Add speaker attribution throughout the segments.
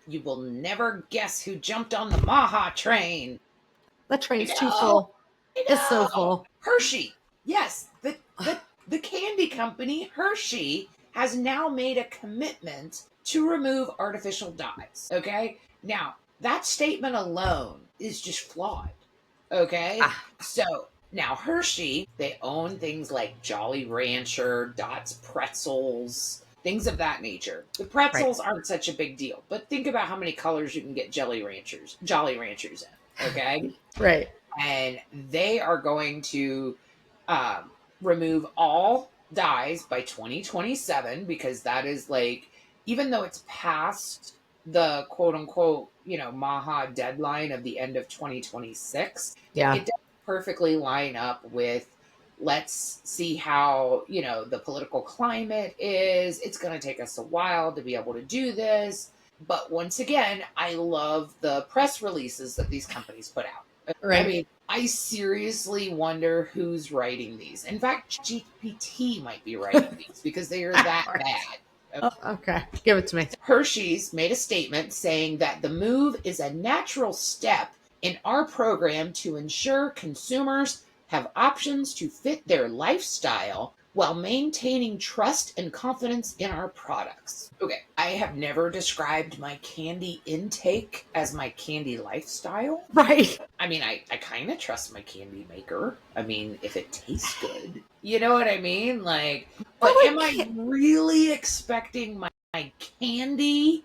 Speaker 1: You will never guess who jumped on the Maha train.
Speaker 2: The train's
Speaker 1: I
Speaker 2: too
Speaker 1: know,
Speaker 2: full.
Speaker 1: I
Speaker 2: It's so
Speaker 1: know.
Speaker 2: full.
Speaker 1: Hershey. Yes, the candy company Hershey has now made a commitment to remove artificial dyes. Okay? Now, that statement alone is just flawed. Okay?
Speaker 2: Ah,
Speaker 1: So, now Hershey, they own things like Jolly Rancher, Dots Pretzels, things of that nature. The
Speaker 2: right.
Speaker 1: pretzels aren't such a big deal, but think about how many colors you can get Jolly Ranchers in. Okay?
Speaker 2: Right.
Speaker 1: And they are going to remove all dyes by 2027 because that is like, even though it's past the quote unquote, Maha deadline of the end of 2026,
Speaker 2: Yeah.
Speaker 1: it does perfectly line up with let's see how, the political climate is. It's going to take us a while to be able to do this. But once again, I love the press releases that these companies put out. I
Speaker 2: Right.
Speaker 1: mean, I seriously wonder who's writing these. In fact, GPT might be writing these because they are that bad.
Speaker 2: Oh, okay. Give it to me.
Speaker 1: Hershey's made a statement saying that the move is a natural step in our program to ensure consumers have options to fit their lifestyle while maintaining trust and confidence in our products. Okay, I have never described my candy intake as my candy lifestyle.
Speaker 2: Right.
Speaker 1: I mean, I kind of trust my candy maker. I mean, if it tastes good, you know what I mean? Like,
Speaker 2: But
Speaker 1: but am I
Speaker 2: like,
Speaker 1: really expecting my candy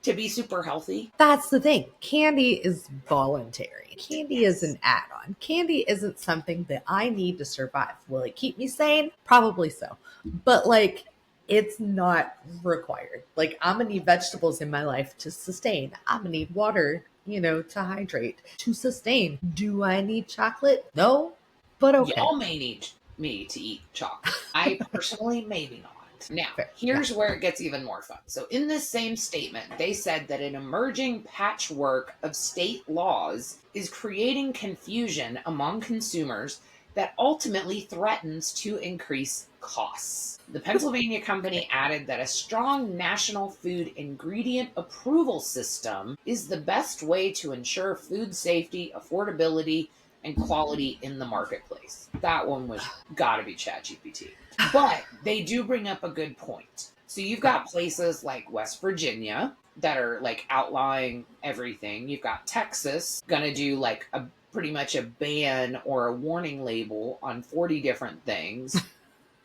Speaker 1: to be super healthy?
Speaker 2: that's the thing. Candy is voluntary. Candy is an add on. Candy isn't something that I need to survive. Will it keep me sane? Probably so. But like, it's not required. Like, I'm gonna need vegetables in my life to sustain. I'm gonna need water, to hydrate, to sustain. Do I need chocolate? No, but okay.
Speaker 1: Y'all may need me to eat chocolate. I personally, maybe not. Now,
Speaker 2: Fair. Yeah.
Speaker 1: here's where it gets even more fun. So, in this same statement, they said that an emerging patchwork of state laws is creating confusion among consumers that ultimately threatens to increase costs. The Pennsylvania company added that a strong national food ingredient approval system is the best way to ensure food safety, affordability, and quality in the marketplace. That one was got to be ChatGPT. But they do bring up a good point. So you've got places like West Virginia that are like outlawing everything. You've got Texas going to do like a pretty much a ban or a warning label on 40 different things.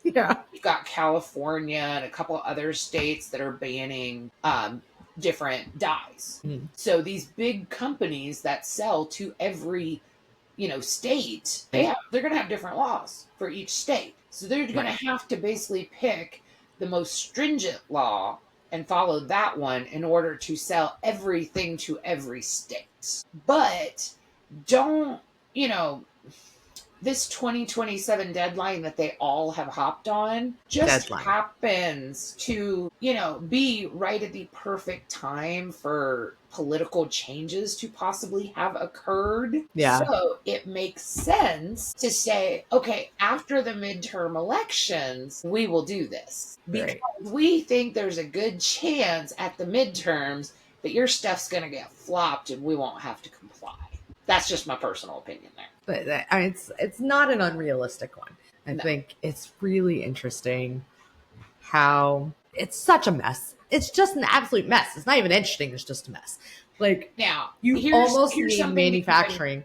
Speaker 2: Yeah.
Speaker 1: You've got California and a couple other states that are banning different dyes.
Speaker 2: Mm.
Speaker 1: So these big companies that sell to every state,
Speaker 2: Right.
Speaker 1: they're going to have different laws for each state. So they're going
Speaker 2: Right.
Speaker 1: to have to basically pick the most stringent law and follow that one in order to sell everything to every state. But don't, you know, this 2027 deadline that they all have hopped on just
Speaker 2: Deadline.
Speaker 1: happens to, be right at the perfect time for political changes to possibly have occurred.
Speaker 2: Yeah.
Speaker 1: So it makes sense to say, okay, after the midterm elections, we will do this because
Speaker 2: Right.
Speaker 1: we think there's a good chance at the midterms that your stuff's going to get flopped and we won't have to comply. That's just my personal opinion there.
Speaker 2: But it's not an unrealistic one. I
Speaker 1: No.
Speaker 2: think it's really interesting how it's such a mess. It's just an absolute mess. It's not even interesting. It's just a mess. Like,
Speaker 1: Now,
Speaker 2: you almost
Speaker 1: here's
Speaker 2: need
Speaker 1: something to keep in,
Speaker 2: manufacturing.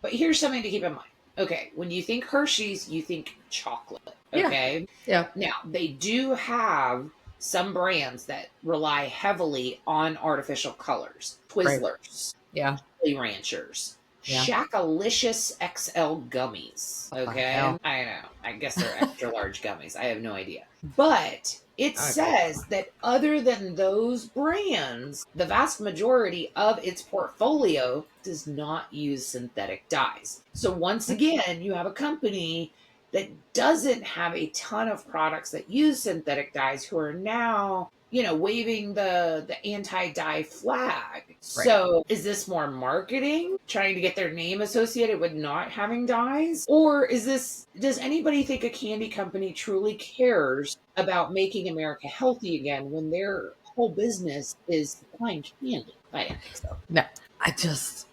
Speaker 1: but here's something to keep in mind. Okay, when you think Hershey's, you think chocolate.
Speaker 2: Yeah.
Speaker 1: Okay.
Speaker 2: Yeah.
Speaker 1: Now they do have some brands that rely heavily on artificial colors.
Speaker 2: Right.
Speaker 1: Twizzlers,
Speaker 2: Yeah.
Speaker 1: Jolly Ranchers,
Speaker 2: Yeah.
Speaker 1: Shackalicious XL gummies.
Speaker 2: What the
Speaker 1: Okay.
Speaker 2: hell?
Speaker 1: I know. I guess they're extra large gummies. I have no idea. But it
Speaker 2: Okay.
Speaker 1: says that other than those brands, the vast majority of its portfolio does not use synthetic dyes. So once again, you have a company that doesn't have a ton of products that use synthetic dyes who are now waving the anti-dye flag. So is this more marketing, trying to get their name associated with not having dyes? Or does anybody think a candy company truly cares about making America healthy again when their whole business is supplying candy. I didn't think so.
Speaker 2: No, I just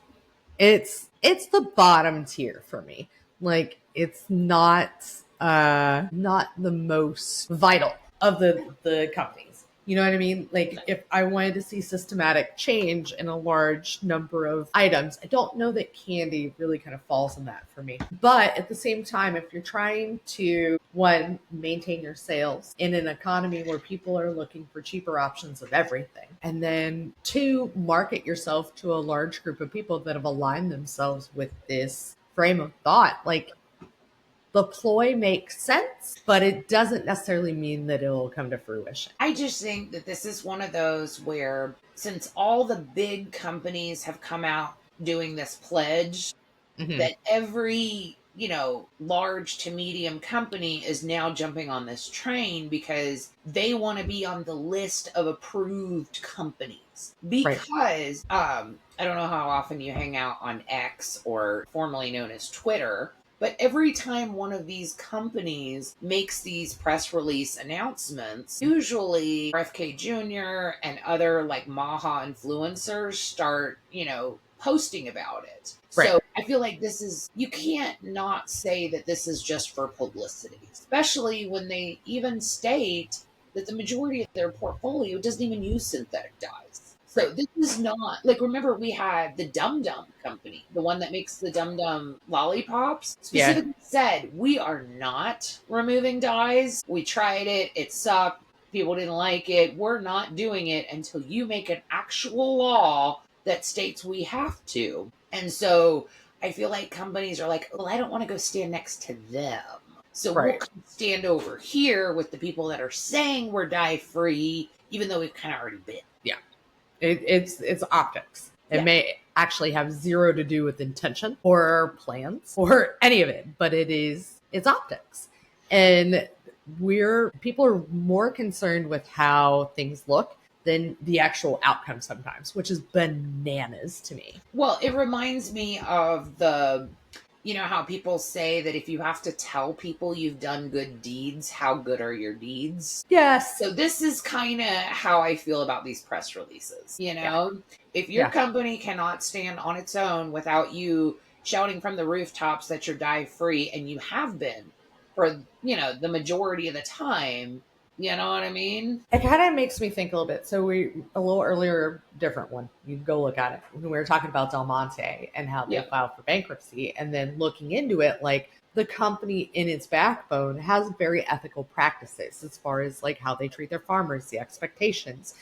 Speaker 2: it's the bottom tier for me. Like it's not the most vital of the companies. You know what I mean? Like if I wanted to see systematic change in a large number of items, I don't know that candy really kind of falls in that for me. But at the same time, if you're trying to one, maintain your sales in an economy where people are looking for cheaper options of everything, and then two, market yourself to a large group of people that have aligned themselves with this frame of thought, like the ploy makes sense, but it doesn't necessarily mean that it'll come to fruition.
Speaker 1: I just think that this is one of those where, since all the big companies have come out doing this pledge,
Speaker 2: Mm-hmm.
Speaker 1: that every, large to medium company is now jumping on this train because they want to be on the list of approved companies.
Speaker 2: Right.
Speaker 1: Because I don't know how often you hang out on X, or formerly known as Twitter, but every time one of these companies makes these press release announcements, usually FK Jr. and other like Maha influencers start, posting about it.
Speaker 2: Right.
Speaker 1: So I feel like you can't not say that this is just for publicity, especially when they even state that the majority of their portfolio doesn't even use synthetic dyes. So
Speaker 2: Right.
Speaker 1: this is not like, remember we had the Dum Dum company, the one that makes the Dum Dum lollipops,
Speaker 2: Yeah.
Speaker 1: specifically said, we are not removing dyes. We tried it. It sucked. People didn't like it. We're not doing it until you make an actual law that states we have to. And so I feel like companies are like, well, I don't want to go stand next to them. So we'll
Speaker 2: Right.
Speaker 1: stand over here with the people that are saying we're dye free, even though we've kind of already been.
Speaker 2: Yeah. It's optics. It
Speaker 1: Yeah.
Speaker 2: may actually have zero to do with intention or plans or any of it, but it's optics. And people are more concerned with how things look than the actual outcome sometimes, which is bananas to me.
Speaker 1: Well, it reminds me of how people say that if you have to tell people you've done good deeds, how good are your deeds?
Speaker 2: Yes.
Speaker 1: So this is kind of how I feel about these press releases.
Speaker 2: Yeah.
Speaker 1: If your
Speaker 2: Yeah.
Speaker 1: company cannot stand on its own without you shouting from the rooftops that you're dye free, and you have been for, the majority of the time, you know what I mean?
Speaker 2: It kind of makes me think a little bit. So a little earlier, different one. You can go look at it. When we were talking about Del Monte and how they
Speaker 1: Yeah.
Speaker 2: filed for bankruptcy, and then looking into it, like the company in its backbone has very ethical practices as far as like how they treat their farmers, the expectations,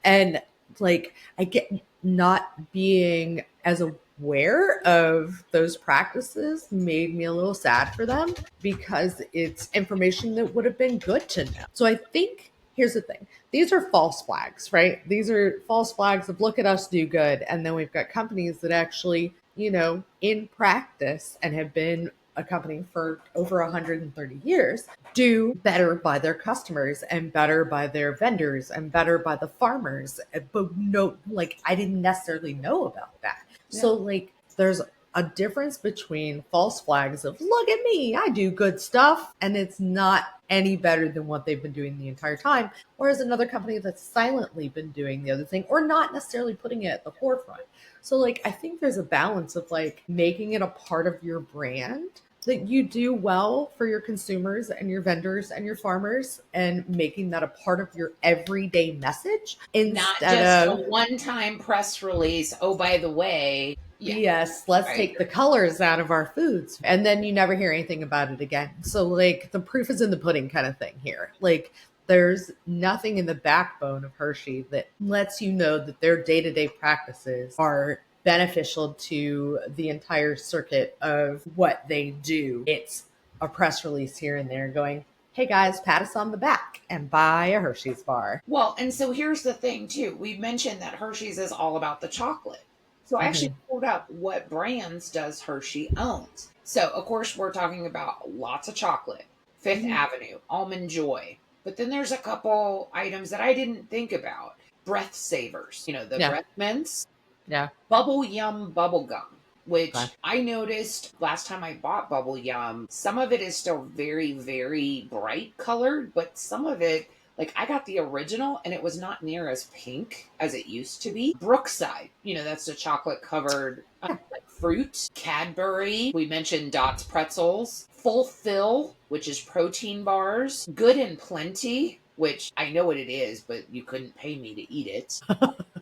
Speaker 2: and like I get not being as aware of those practices made me a little sad for them because it's information that would have been good to know. So I think here's the thing. These are false flags, right? These are false flags of look at us do good. And then we've got companies that actually, in practice and have been a company for over 130 years do better by their customers and better by their vendors and better by the farmers. But no, like I didn't necessarily know about that.
Speaker 1: Yeah.
Speaker 2: So like there's a difference between false flags of look at me, I do good stuff, and it's not any better than what they've been doing the entire time, whereas another company that's silently been doing the other thing or not necessarily putting it at the forefront. So like I think there's a balance of like making it a part of your brand that you do well for your consumers and your vendors and your farmers and making that a part of your everyday message
Speaker 1: Not
Speaker 2: instead
Speaker 1: just a
Speaker 2: of
Speaker 1: one-time press release. Oh, by the way, yeah,
Speaker 2: yes, let's
Speaker 1: I
Speaker 2: take the
Speaker 1: agree.
Speaker 2: colors out of our foods. And then you never hear anything about it again. So, like, the proof is in the pudding kind of thing here. Like, there's nothing in the backbone of Hershey that lets you know that their day to day practices are beneficial to the entire circuit of what they do. It's a press release here and there going, hey guys, pat us on the back and buy a Hershey's bar.
Speaker 1: Well, and so here's the thing too. We mentioned that Hershey's is all about the chocolate. So I actually
Speaker 2: Mm-hmm.
Speaker 1: pulled up what brands does Hershey owns. So of course we're talking about lots of chocolate. Fifth
Speaker 2: Mm-hmm.
Speaker 1: Avenue, Almond Joy. But then there's a couple items that I didn't think about. Breath savers, the
Speaker 2: Yeah.
Speaker 1: breath mints,
Speaker 2: Yeah.
Speaker 1: Bubble Yum bubble gum,
Speaker 2: Okay.
Speaker 1: which I noticed last time I bought bubble yum. Some of it is still very, very bright colored, but some of it, Like, I got the original and it was not near as pink as it used to be. Brookside, that's the chocolate covered like fruit. Cadbury, we mentioned Dots pretzels. Fulfill, which is protein bars. Good and Plenty, which I know what it is, but you couldn't pay me to eat it.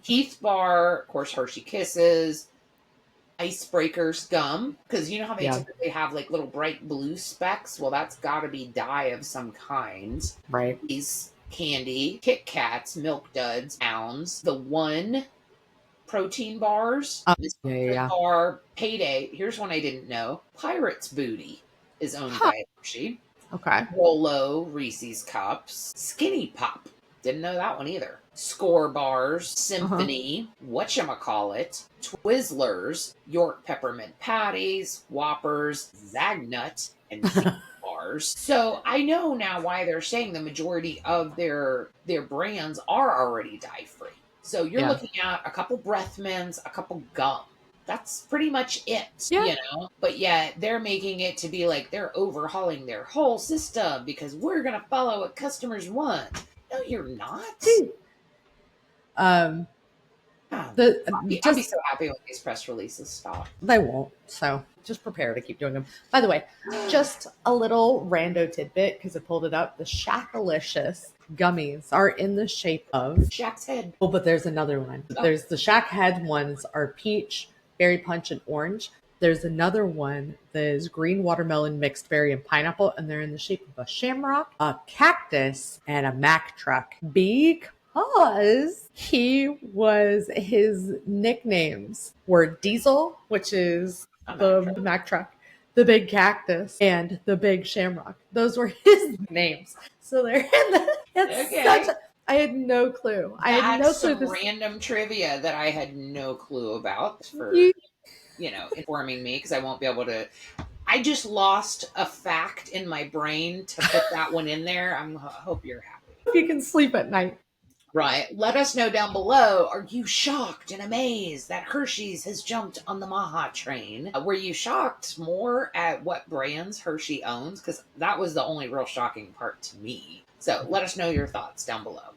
Speaker 1: Heath Bar, of course, Hershey Kisses. Icebreakers gum, because you know how they
Speaker 2: Yeah.
Speaker 1: typically have like little bright blue specks? Well, that's got to be dye of some kind.
Speaker 2: Right.
Speaker 1: These candy, Kit Kats, Milk Duds, Pounds, the One protein bars, this
Speaker 2: Yeah, yeah, yeah.
Speaker 1: bar, Payday. Here's one I didn't know. Pirate's Booty is owned
Speaker 2: Huh.
Speaker 1: by Hershey.
Speaker 2: Okay.
Speaker 1: Rolo, Reese's Cups, Skinny Pop. Didn't know that one either. Score Bars, Symphony, Whatchamacallit, Twizzlers, York Peppermint Patties, Whoppers, Zagnut, and Zing Bars. So I know now why they're saying the majority of their brands are already dye free. So you're
Speaker 2: Yeah.
Speaker 1: looking at a couple breath mints, a couple gum. That's pretty much it,
Speaker 2: Yeah.
Speaker 1: But yet they're making it to be like they're overhauling their whole system because we're going to follow what customers want. No, you're not.
Speaker 2: Um,
Speaker 1: Oh,
Speaker 2: the
Speaker 1: I'd be
Speaker 2: just
Speaker 1: so happy when these press releases stop.
Speaker 2: they won't. So just prepare to keep doing them. By the way, just a little rando tidbit because I pulled it up. The Shackalicious gummies are in the shape of
Speaker 1: Shaq's head.
Speaker 2: Oh, but there's another one.
Speaker 1: Oh.
Speaker 2: There's the Shack Head ones are peach, berry punch, and orange. There's another one that is green watermelon, mixed berry, and pineapple, and they're in the shape of a shamrock, a cactus, and a Mack truck. Because his nicknames were Diesel, which is the Mack truck, the big cactus, and the big shamrock. Those were his names. So they're in the, I had no clue. I had no clue.
Speaker 1: Some random trivia that I had no clue about for, informing me because I won't be able to. I just lost a fact in my brain to put that one in there. I hope you're happy.
Speaker 2: If you can sleep at night.
Speaker 1: Right. Let us know down below. Are you shocked and amazed that Hershey's has jumped on the Maha train? Were you shocked more at what brands Hershey owns? Because that was the only real shocking part to me. So let us know your thoughts down below.